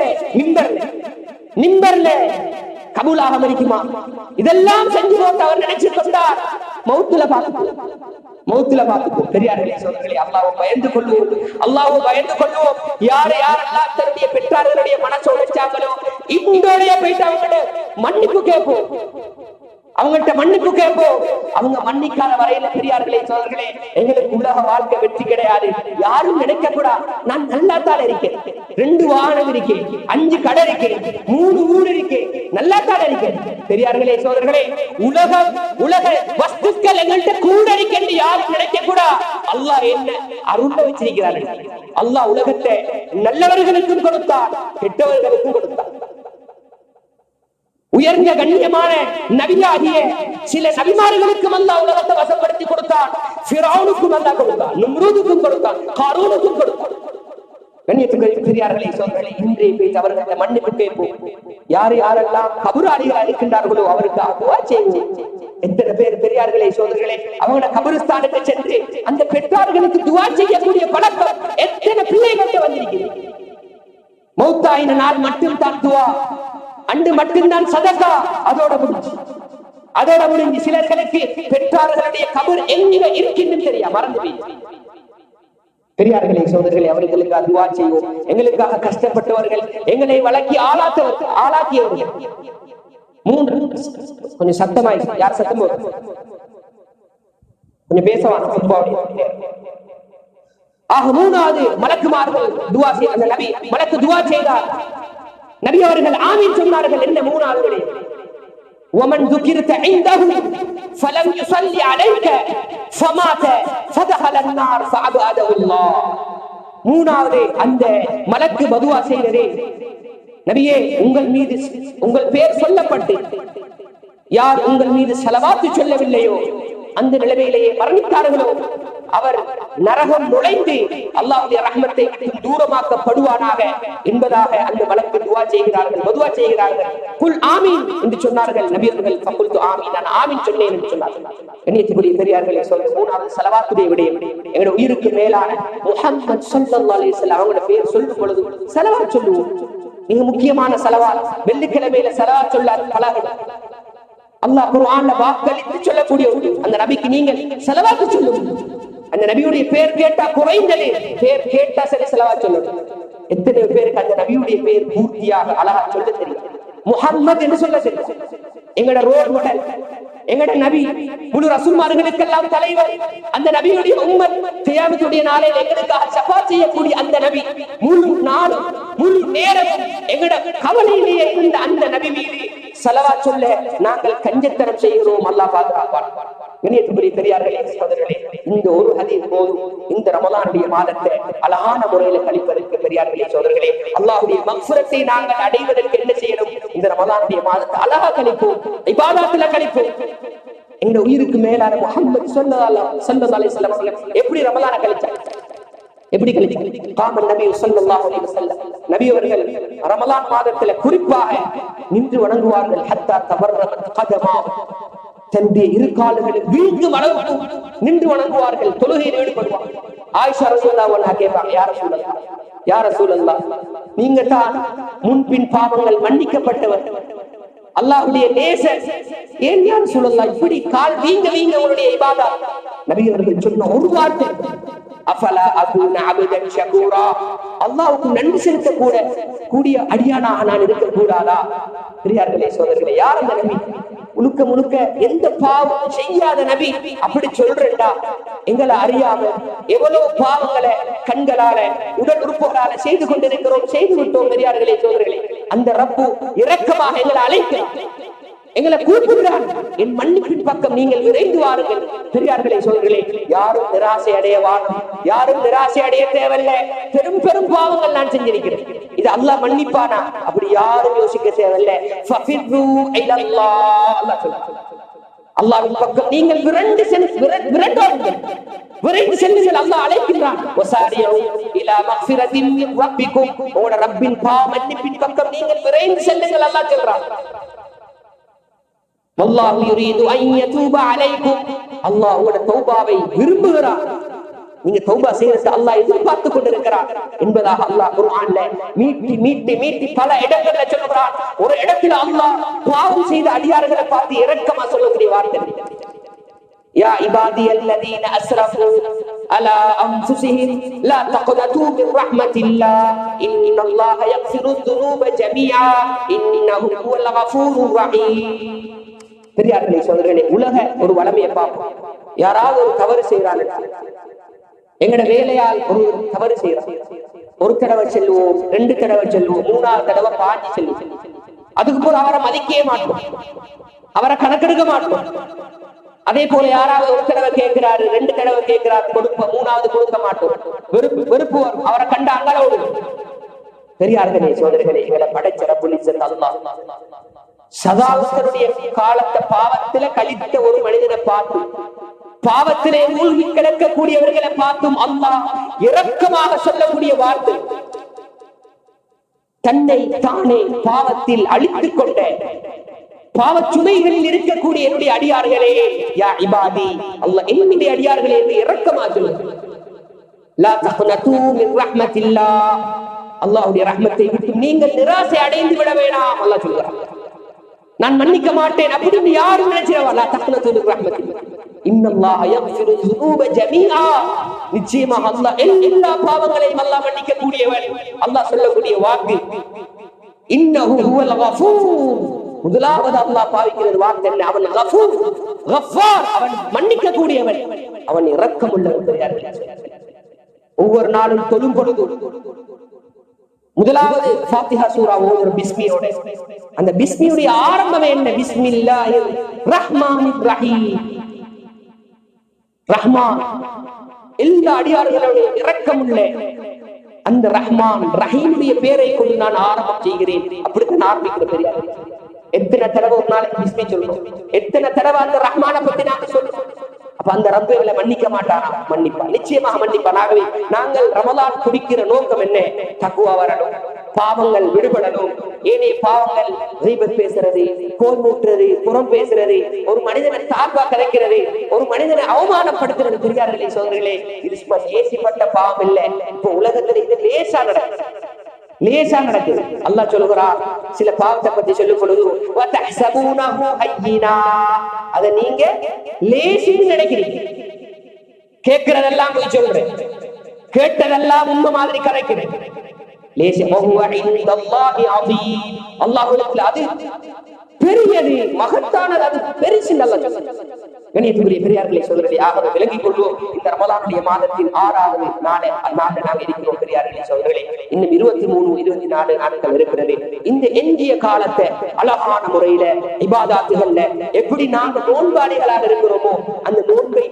மிம்பர்ல கபூலாக மரிக்குமா இதெல்லாம் செஞ்சு போட்டு அவர் நினைச்சு கொண்டார் மௌத்துல பார்த்துக்கோ பெரியார்களே சகோதரர்களே அல்லாஹ்வை பயந்து கொள்வோம் யாரெல்லாம் தன்னுடைய பெற்றார்களுடைய மனசை உடைச்சாங்களோ இந்தோடைய போயிட்டு அவங்கள்ட்ட மன்னிப்பு கேட்போம் அவங்க மன்னிக்காத வரையில பெரியார்களே சோதர்களே எங்களுக்கு உலக வாழ்க்கை வெற்றி கிடையாது. யாரும் நினைக்க கூடாது நான் நல்லா தான் இருக்கேன், 2 வாகனம் இருக்கேன், 5 கடை இருக்கேன், 3 ஊர் இருக்கேன், நல்லா தான் இருக்கேன். பெரியார்களே சோதர்களே உலக வஸ்துக்கள் எங்கள்கிட்ட கூட இருக்கேன் யாரும் நினைக்க கூடாது. அல்லாஹ் என்ன அருள வச்சிருக்கிறார்கள். அல்லாஹ் உலகத்தை நல்லவர்களுக்கும் கொடுத்தார், கெட்டவர்களுக்கும் கொடுத்தார். உயர்ந்த கண்ணியமான நபியாகிய சில நபிமார்களுக்கும் அல்லாஹ் உலகத்தை வசப்படுத்தி கொடுத்தான். ஃபிரௌனுக்கும் அல்லாஹ் கொடுத்தான், நம்ரூதுக்கும் கொடுத்தான், காரூனுக்கும் கொடுத்தான். கண்ணியத்துக்கு பெரியார்களே சோதர்களே, இன்றைய பேச்சு அவர்களை மன்னிப்பு கேட்போம். யாரெல்லாம் கபராளிகள் இருக்கின்றார்களோ அவருக்கு துஆ செய்வோம். எத்தனை பேர் பெரியார்களே சோதர்களே அவங்களோட கபரிஸ்தானுக்கு சென்று அந்த பெற்றார்களுக்கு துஆ செய்யக்கூடிய பழக்கம் எத்தனை பிள்ளைகள்கிட்ட வந்திருக்கிறது. மௌத்தாயின நாள் மட்டும் தான் துஆ, அன்று மட்டும்தான் சதகா, அதோட முடிஞ்சு. சிலர்களுக்கு பெற்றார்களுடைய கபர் எங்க இருக்கின்றது தெரியா, மறந்து போய். பெரியார்களே சோதர்களே அவர்களுக்கு துஆ செய்வோம். எங்களுக்காக கஷ்டப்பட்டவர்கள், எங்களை வளர்க்கி ஆளாக்கியவர்கள். 3 கொஞ்சம் சத்தமாய், யார் சத்தம் கொஞ்சம் பேசவான. 3வது மலக்குமார்கள் துஆ செய்ய, அந்த நபி மலக்கு துஆ செய்தார். நபி அவர்கள் ஆமீன் சொன்னார்கள். என்ன 3வது? ومن ذكرت عنده فلم يصلي عليك فمات فدخل النار فأبعده الله. 3வது அந்த மலக்கு பதுவா செய்ததே, நபியே உங்கள் மீது உங்கள் பெயர் சொல்லப்பட்டு யார் உங்கள் மீது ஸலவாத் சொல்லவில்லையோ அந்த நிலைமையிலேயே மரணித்தார்களோ அவர் நரகம் நுழைந்து அல்லாஹ்வுடைய ரஹ்மத்தை தூரமாக்கப்படுவானாக என்பதாக அந்த மலக்கு துஆ செய்கிறார்கள், பதுவா செய்கிறார்கள். குல் ஆமீன் என்று சொன்னார்கள் நபி அவர்கள். ஃபகுல்து ஆமீன், நான் ஆமீன் சொன்னேன் என்று சொன்னார்கள். கண்ணியத்துக்குரிய பெரியார்களே சொல்ற 3வது ஸலவாத்துடைய விடயம். எங்களுடைய உயிருக்கு மேலான முஹம்மது ஸல்லல்லாஹு அலைஹி வஸல்லம் அவங்களோட பெயர் சொல்லும் பொழுது ஸலவாத் சொல்லுவோம். மிக முக்கியமான ஸலவாத். வெள்ளிக்கிழமையில ஸலவாத் சொல்ல பழகணும். அல்லாஹ் குர்ஆன்ல வாக்களித்து சொல்லக்கூடிய அந்த நபிக்கு நீங்கள் ஸலவாத் சொல்லுங்க. அந்த நபியுடைய பேர் கேட்டா குறைந்தது, பேர் கேட்டா சரி ஸலவாத் சொல்லணும். எத்தனை பேருக்கு அந்த நபியுடைய பேர் பூர்த்தியாக அழகா சொல்ல தெரியும். முஹம்மது என்று சொல்ல தெரியும். எங்கட ரோல் மாடல், எங்கட நபி, முழு ரசூல்மார்களுக்கெல்லாம் தலைவர். அந்த நபியுடைய உம்மத் கியாமத்துடைய நாளில் எங்களுக்காக ஷஃபாத் செய்யக்கூடிய அந்த நபி, முழு நாளும் முழு நேரமும் எங்கட கவலையிலேயே இருந்த அந்த நபி மீது ஸலவாத் சொல்ல நாங்கள் கஞ்சத்தனம் செய்கிறோம். அல்லாஹ் பாதுகாப்பான். இணையத்துக்குரிய பெரியார்களே சகோதரர்களே, இந்த ஒரு ஹதீஸ் போதும் இந்த ரமலானுடைய மாதத்தை அழகான முறையில கழிப்பதற்கு. பெரியார்களே சகோதரர்களே, அல்லாஹ்வுடைய மக்ஃபிரத்தை நாங்கள் அடைவதற்கு என்ன செய்யணும்? இந்த ரமலானுடைய மாதத்தை அழகா கழிப்போம், இபாதத்துல கழிப்போம். எங்க உயிருக்கு மேலான முஹம்மது ஸல்லல்லாஹு அலைஹி வஸல்லம் எப்படி ரமலான கழிச்சாங்க? எப்படி கழிச்சாங்க? காம நபி ஸல்லல்லாஹு அலைஹி வஸல்லம் நபி அவர்கள் ரமலான் மாதத்துல குறிப்பாக நின்று வணங்குவார்கள். ஹத்தா தபர்ரமத் கதமா, தன்னுடைய 2 கால்களும் வீழ்ந்து நின்று வணங்குவார்கள், தொழுகையில் ஈடுபடுவார்கள். ஆயிஷா ரலியல்லாஹு அன்ஹா கேட்பாங்க, யா ரசூலல்லாஹ் நீங்க தான் முன்பின் பாவங்கள் மன்னிக்கப்பட்டவர், அல்லாஹ்வுடைய நேசர், ஏன் யா ரசூலல்லாஹ் இப்படி கால் வீங்க உங்களுடைய இபாதத்? நபி அவர்கள் சொன்ன ஒரு வார்த்தை, அஃபலா அகூன அப்தன் ஷகூரா, அல்லாஹ்வுக்கு நன்றி செலுத்த கூடிய அடியானாக நான் இருக்க கூடாதா? பெரியார்களே சகோதரர்களே, யார் அந்த நபி? முழுக்க எந்த பாவம் செய்யாத நபி அப்படி சொல்றா? எங்களை அறியாம எவ்வளவு பாவங்களை கண்களால உடல் உறுப்புகளால செய்து கொண்டிருக்கிறோம், செய்து விட்டோம். பெரியார்களே சகோதரர்களே, அந்த ரப்பு இரக்கமாக எங்களை அழைக்க, எங்களை கூப்பிடுகிறார், என் மன்னிப்பின் பக்கம் நீங்கள் விரைந்து வாருங்கள். பெரியார்களே சகோதரர்களே, யாரும் நிராசை அடைய தேவையில்லை. பெரும் பாவங்கள் நான் செஞ்சிருக்கிறேன், இது அல்லாஹ் மன்னிப்பானா? அப்படி யாரும் யோசிக்க தேவையில்லை. ஃபஃபிரு இலல்லாஹ், அல்லாஹ் சொல்றார், அல்லாஹ்வின் பக்கம் நீங்கள் விரைந்து செல்லுங்கள். அல்லாஹ் அழைக்கின்றான். வஸாரிஉ இலா மக்ஃபிரத்தின் மின் ரப்பிக்கும், உங்களோட ரப்பின் பாவ மன்னிப்பின் பக்கம் நீங்கள் விரைந்து செல்லுங்கள். அல்லாஹ் சொல்றான். வல்லாஹு யுரீது அன் யதூப அலைக்கும், அல்லாஹ் உங்களோட தௌபாவை விரும்புகிறார். நீங்க தௌபா செய்யறது அல்லாஹ் எதிர்பார்த்து கொண்டிருக்கிறார் என்பதாக அல்லாஹ் குர்ஆன்ல மீட்டி பல இடங்கள்ல சொல்றான். ஒரு இடத்துல அல்லாஹ் பாவம் செய்த அடியார்களை பார்த்து இரக்கமா சொல்லக்கூடிய வார்த்தை, யா இபாதியல்லதீன அஸ்ரஃபு அலா அன்ஃபுஸிஹிம் லா தக்னது மின் ரஹ்மத்தில்லாஹ் இன்னல்லாஹ யக்ஃபிரு ذுனூப ஜமீஆ இன்னஹு ஹுவல் கஃபூருர் ரஹீம். பெரியார்களே சோதரர்களே, உலக ஒரு வளமையை பார்ப்போம். யாராவது ஒரு தவறு செய்யறாங்க, எங்கட வேலையால் ஒரு தவறு செய்யறாங்க, ஒரு தடவை செல்வோம், 2 தடவை செல்வோம், 3ஆவது தடவை பாஞ்சி செல்வோம். அதுக்கு போல அவரை மதிக்கவே மாட்டோம், அவரை கணக்கெடுக்க மாட்டோம். அதே போல யாராவது ஒரு தடவை கேட்கிறாரு, 2 தடவை கேட்கிறாரு, கொடுப்போம், 3ஆவது கொடுக்க மாட்டோம். வெறுப்பு வரும், அவரை கண்ட அங்களோடு. பெரியார்களே சோதரர்களே, எங்களை படைச்ச ரப்புல் இஸ்ஸத் அல்லாஹ் சதாவுடைய காலத்தை பாவத்தில கழித்த ஒரு மனிதனை பார்த்து, பாவத்திலே மூழ்கி கிடக்கக்கூடியவர்களை பார்த்தும் அல்லாஹ் இரக்கமாக சொல்லக்கூடிய வார்த்தை, தன்னை தானே பாவத்தில் அழித்துக் கொண்ட பாவ சுமைகளில் இருக்கக்கூடிய என்னுடைய அடியார்களே, யா இபாதி, அல்லாஹ் என்னுடைய அடியார்களே என்று இரக்கமாக சொல்லுங்க. லா தக்னது மின் ரஹ்மத்தில்லாஹ், அல்லாஹ்வுடைய ரஹ்மத்தை விட்டு நீங்கள் நிராசை அடைந்து விட வேண்டாம். அல்லாஹ் சொல்றார், நான் மன்னிக்க மாட்டேன் அப்படின்னு யாரும் நினைச்சிரவா. லா தக்னது மின் ரஹ்மத்தில்லாஹ், இன்னல்லாஹ யக்ஃபிரு ذுனூப ஜமீஆ, நிச்சயமாக அல்லாஹ் எல்லா பாவங்களையும் அல்லாஹ் மன்னிக்க கூடியவன். அல்லாஹ் சொல்லக்கூடிய வாக்கு இன்னஹு ஹுவல் கஃபூர். முதலாவது அல்லாஹ் பாவிக்கிறது வார்த்தை என்ன? அவன் கஃபூர், கஃபார், அவன் மன்னிக்க கூடியவன், அவன் இரக்கமுள்ளவன். ஒவ்வொரு நாளும் தொழும் பொழுது முதலாவது ஃபாத்திஹா சூரா ஓதுற பிஸ்மியோட, அந்த பிஸ்மியுடைய ஆரம்பம் என்ன? பிஸ்மில்லாஹிர் ரஹ்மானிர் ரஹீம். ரஹ்மான், எல்லா அடியார்களுடைய இரக்கமுள்ள அந்த ரஹ்மான் ரஹீமுடைய பேரை கொண்டு நான் ஆரம்பம் செய்கிறேன். அப்படித்தான் ஆரம்பிக்கிற பெரியார். எத்தனை தடவை ஒரு நாளைக்கு பிஸ்மி சொல்றோம், எத்தனை தடவை அந்த ரஹ்மான பத்தி நாங்க சொல்றோம். அப்ப அந்த ரப்பு எங்களை மன்னிக்க மாட்டானா? மன்னிப்பா, நிச்சயமாக மன்னிப்பான். ஆகவே நாங்கள் ரமலான் குடிக்கிற நோக்கம் என்ன? தக்வா வரணும், பாவங்கள் விடுபடணும். ஏனே பாவங்கள் கீபத் பேசுறது, கோல் மூட்டுறது, புறம் பேசுறது, ஒரு மனிதனை தாழ்வா கதைக்கிறது, ஒரு மனிதனை அவமானப்படுத்துறது. பெரியார்களே சோதரர்களே, இது ஏசிப்பட்ட பாவம் இல்லை. இப்ப உலகத்துல இது லேசா நடக்குது, லேசா நடக்குது. அல்லாஹ் சொல்லுகிறார் சில பாவத்தை பத்தி சொல்லும் பொழுது, அதை நீங்க லேசின்னு நினைக்கிறீங்க. கேட்கிறதெல்லாம் போய் சொல்றேன், கேட்டதெல்லாம் உண்மை மாதிரி கரைக்கிறேன். அல்லாஹ்விடத்தில் அது பெரியது, மகத்தானது, அது பெருசு. நல்ல கணியத்துக்குரிய பெரியார்களை சோதரர்களே, ஆகவே விளங்கிக் கொள்வோம். இந்த ரமலானுடைய மாதத்தின் 6வது நாளை நாங்கள் இருக்கிறோம். பெரியார்களை சோதரர்களே, இன்னும் 23, 24 நாட்கள் இருக்கிறது. இந்த எஞ்சிய காலத்தை அழகான முறையில இபாதாத்துகள்ல எப்படி நாங்கள் நோன்பாளிகளாக இருக்கிறோமோ அந்த நோன்பை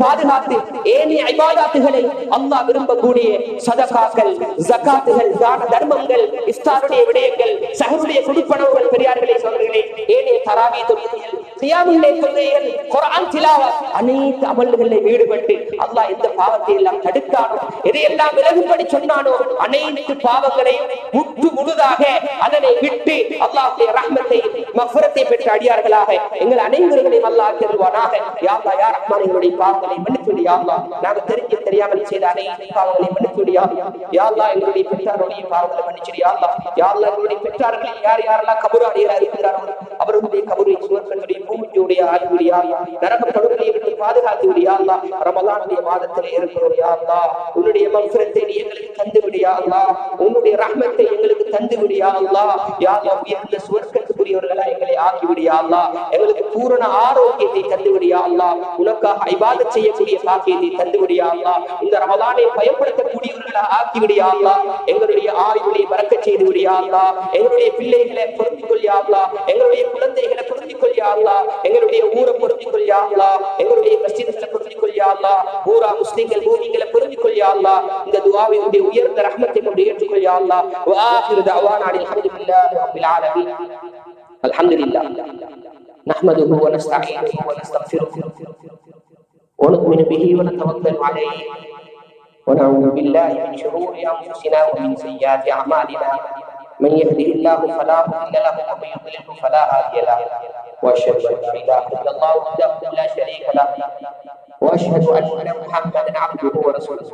பாதுகாத்து ஏனைய இபாதாத்துகளை அல்லாஹ் விரும்பக்கூடிய சதகாக்கள், ஜகாத்துகள், தான தர்மங்கள், இஃப்தாருடைய விடயங்கள், சஹருடைய குடிப்பனவுகள், பெரியார்களே சோதரர்களே, ஏனைய தராவீஹ் தொழுகைகள், தியாமுல்லை தொழுகைகள், குர்ஆன் திலாவத், அனைத்து அமல்களில் ஈடுபட்டு அல்லாஹ் இந்த பாவத்தை எல்லாம் தடுத்தானோ, எதையெல்லாம் விலகும்படி சொன்னானோ அனைத்து பாவங்களையும் முற்று முழுதாக அதனை விட்டு அல்லாஹ்வுடைய ரஹ்மத்தை, மஃபிரத்தை பெற்ற அடியார்களாக எங்கள் அனைவர்களையும் அல்லாஹ் தருவானாக. யா அல்லாஹ், யா ரஹ்மான், எங்களுடைய பாவங்களை மன்னித்து விடு. யா அல்லாஹ், நாங்கள் தெரிஞ்சு தெரியாமல் செய்த அனைத்து பாவங்களை மன்னித்து விடு. யா அல்லாஹ், எங்களுடைய பெற்றாருடைய பாவங்களை மன்னிச்சு விடு. யா அல்லாஹ், எங்களுடைய பெற்றார்களில் யார் யாரெல்லாம் கபராளிகளாக இருக்கிறார்களோ அவர்களுடைய கபரை சுவர்க்கங்களுடைய பூமியுடைய ஆகிவிடு. யா அல்லாஹ், நரக படுகொலையை விட்டு பாதுகாத்து விடு. யா அல்லாஹ், ரமலானுடைய மாதத்திலே இருக்கிறோம். யா அல்லாஹ், உன்னுடைய மஃபிரத்தை நீ எங்களுக்கு தந்து விடு. யா அல்லாஹ், உன்னுடைய ரஹ்மத்தை எங்களுக்கு தந்து விடு. யா அல்லாஹ், யா அல்லாஹ், உயர்ந்த சுவர்க்கத்துக்குரியவர்களா எங்களை ஆக்கிவிடு. யா அல்லாஹ், எங்களுக்கு பூரண ஆரோக்கியத்தை தந்து விடு. யா அல்லாஹ், உனக்காக இபாதத் செய்யக்கூடிய பாக்கியத்தை தந்து விடு. யா அல்லாஹ், இந்த ரமலானை பயன்படுத்தக்கூடியவர்களா ஆக்கிவிடு. யா அல்லாஹ், எங்களுடைய ஆயுளை பறக்கச் செய்து விடு. யா அல்லாஹ், எங்களுடைய பிள்ளைகளை பொருந்திக் கொள். யா அல்லாஹ், எங்களுடைய குழந்தைகளை பொருந்திக் கொள். யா அல்லாஹ், எங்களுடைய ஊரை பொருந்திக் கொள். யா அல்லாஹ், எங்களுடைய மஸ்ஜித்களை பொருந்திக் கொள். யா அல்லாஹ், பூரா முஸ்லிம்கள் மூமின்களை பொருந்திக் கொள். யா அல்லாஹ், இந்த துஆவினுடைய உயர்ந்த ரஹ்மத்தை கொண்டு ஏற்றுக்கொள். யா அல்லாஹ். வ ஆகிரு தஅவானா அல்ஹம்துலில்லாஹி ரப்பில் ஆலமீன். அல்ஹம்துலில்லாஹ் நஹ்மதுஹு வ நஸ்தஈனுஹு வ நஸ்தக்ஃபிருஹு வ நு'மினு பிஹி வ நதவக்கலு அலைஹி வ நஊது பில்லாஹி மின் ஷுரூரி அன்ஃபுஸினா வ மின் ஸய்யிஆத்தி அஅமாலினா. من يهده الله فلا مضل له ومن يضلل فلا هادي له واشهد ان لا اله الا الله وحده لا شريك له واشهد ان محمدا عبده ورسوله.